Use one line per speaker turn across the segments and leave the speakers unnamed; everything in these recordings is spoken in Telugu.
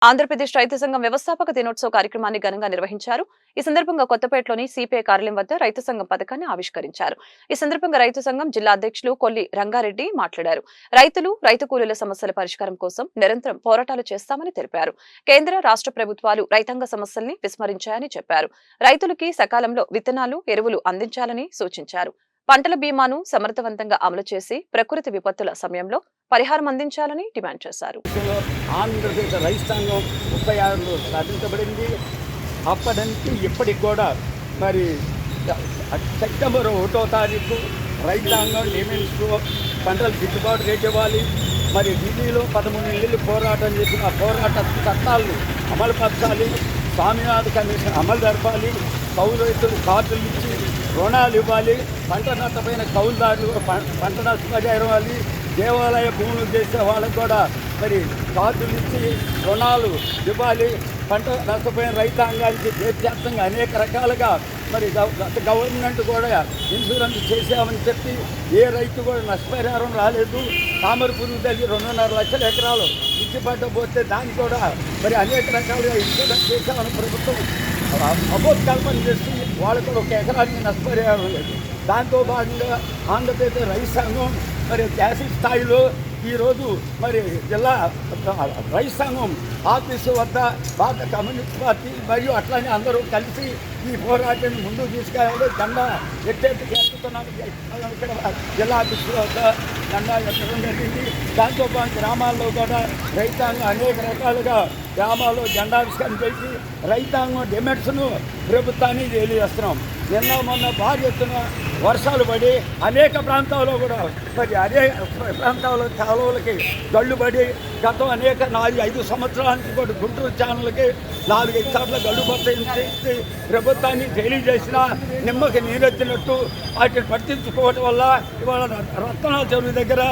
ఆంధ్రప్రదేశ్ రైతు సంఘం వ్యవస్థాపక దినోత్సవ కార్యక్రమాన్ని ఘనంగా నిర్వహించారు. ఈ సందర్భంగా కొత్తపేటలోని సిపిఐ కార్యాలయం వద్ద రైతు సంఘం పథకాన్ని ఆవిష్కరించారు. ఈ సందర్భంగా రైతు సంఘం జిల్లా అధ్యక్షులు కొల్లి రంగారెడ్డి మాట్లాడారు. రైతులు, రైతు కూలీల సమస్యల పరిష్కారం కోసం నిరంతరం పోరాటాలు చేస్తామని తెలిపారు. కేంద్ర, రాష్ట్ర ప్రభుత్వాలు రైతాంగ సమస్యల్ని విస్మరించాయని చెప్పారు. రైతులకి సకాలంలో విత్తనాలు, ఎరువులు అందించాలని సూచించారు. పంటల బీమాను సమర్థవంతంగా అమలు చేసి ప్రకృతి విపత్తుల సమయంలో పరిహారం అందించాలని డిమాండ్ చేశారు.
ఆంధ్రప్రదేశ్ రైతాంగం 36లో సాధించబడింది. అప్పటి నుంచి ఇప్పటికి కూడా మరి సెప్టెంబర్ 1వ తారీఖు రైతాంగం నియమిస్తూ పంటలు గిట్టుబాటు రేట్ ఇవ్వాలి, మరి ఢిల్లీలో 13 నెలలు పోరాటం చేసిన ఆ పోరాట చట్టాలను అమలుపరచాలి, స్వామినాథన్ కమిషన్ అమలు జరపాలి, కౌలు రైతులు కార్డులు ఇచ్చి రుణాలు ఇవ్వాలి, పంట నష్టపోయిన కౌలుదారులు పంట నష్టపరిహారం ఇవ్వాలి, దేవాలయ భూములు చేసే వాళ్ళకు కూడా మరి కార్డులు ఇచ్చి రుణాలు ఇవ్వాలి, పంట నష్టపోయిన రైతాంగానికి దేశవ్యాప్తంగా అనేక రకాలుగా మరి గవర్నమెంట్ కూడా ఇన్సూరెన్స్ చేసామని చెప్పి ఏ రైతు కూడా నష్టపరిహారం రాలేదు. తామర పురుగు తల్లి 2.5 లక్షల ఎకరాలు ఇచ్చిపట్టబోతే దాన్ని కూడా మరి అనేక రకాలుగా ఇన్సూరెన్స్ చేసామని ప్రభుత్వం అపోత్కల్పన చేసి వాళ్ళకు ఒక ఎకరానికి నష్టపరిహారం లేదు. దాంతో భాగంగా ఆంధ్రప్రదేశ్ రైతు సంఘం మరి జాతీయ స్థాయిలో ఈరోజు మరి జిల్లా రైతు సంఘం ఆఫీసు వద్ద భారత కమ్యూనిస్ట్ పార్టీ మరియు అట్లానే అందరూ కలిసి ఈ పోరాటాన్ని ముందుకు తీసుకెళ్ళాలి. జెండా ఎత్తుతున్నాను. ఇక్కడ జిల్లా ఆఫీసు వద్ద జెండా ఎత్తడం జరిగింది. దాంతోపాటు గ్రామాల్లో కూడా రైతాంగం అనేక రకాలుగా గ్రామాల్లో జెండావిష్కరణ చేసి రైతాంగం డిమాండ్స్ను ప్రభుత్వాన్ని తెలియజేస్తున్నాం. నిన్న మొన్న భారీ ఎత్తున వర్షాలు పడి అనేక ప్రాంతాల్లో కూడా మరి అనేక ప్రాంతాల్లో కాలువలకి గళ్ళు పడి గతం అనేక 4-5 సంవత్సరానికి కూడా గుంటూరు ఛానల్కి 4-5 సార్లు గళ్ళు పట్టి ప్రభుత్వాన్ని తెలియజేసిన నిమ్మకి నీరెత్తినట్టు వాటిని పట్టించుకోవడం వల్ల ఇవాళ రత్నాల చెరువు దగ్గర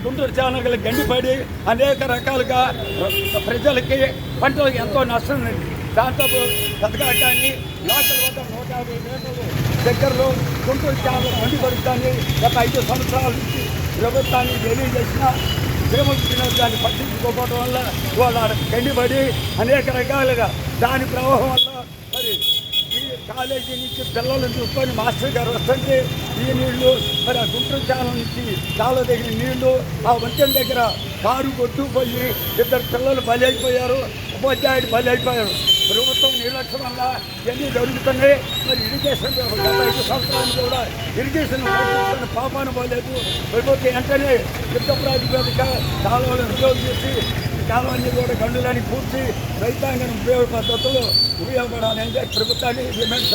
గుంటూరు ఛానల్ గండిపడి అనేక రకాలుగా ప్రజలకి పంటలకు ఎంతో నష్టం ఉంది. దాంతో బతకాటాన్ని లోకల్ వద్ద 150 మీటర్లు దగ్గరలో గుంటూరు ఛానల్ మండిపడుతాన్ని గత 5 సంవత్సరాల నుంచి ప్రభుత్వాన్ని తెలియజేసిన దాన్ని పట్టించుకోవడం వల్ల వాళ్ళ గండిపడి అనేక రకాలుగా దాని ప్రవాహం వల్ల మరి ఈ కాలేజీ నుంచి పిల్లలను చూసుకొని మాస్టర్ గారు వస్తుంటే ఈ నీళ్లు మరి ఆ గుంటూరు ఛానల్ నుంచి కాలువ దగ్గర నీళ్లు ఆ వంతెన దగ్గర కారు కొట్టుకుపోయి 2 పిల్లలు బలి అయిపోయారు, ఉపాధ్యాయుడు బలి అయిపోయారు. ప్రభుత్వం నిర్లక్ష్యం వల్ల ఇవన్నీ జరుగుతున్నాయి. మరి ఇరిగేషన్ గత 5 సంవత్సరాలు కూడా ఇరిగేషన్ పాపాను పోలేదు. ప్రభుత్వం వెంటనే యుద్ధ ప్రాతిపదిక కాలువలను ఉపయోగం చేసి కాలువన్నీ కూడా గండులని పూర్తి రైతాంగాన్ని ఉపయోగ పద్ధతులు ఉపయోగపడాలని ప్రభుత్వాన్ని డిమాండ్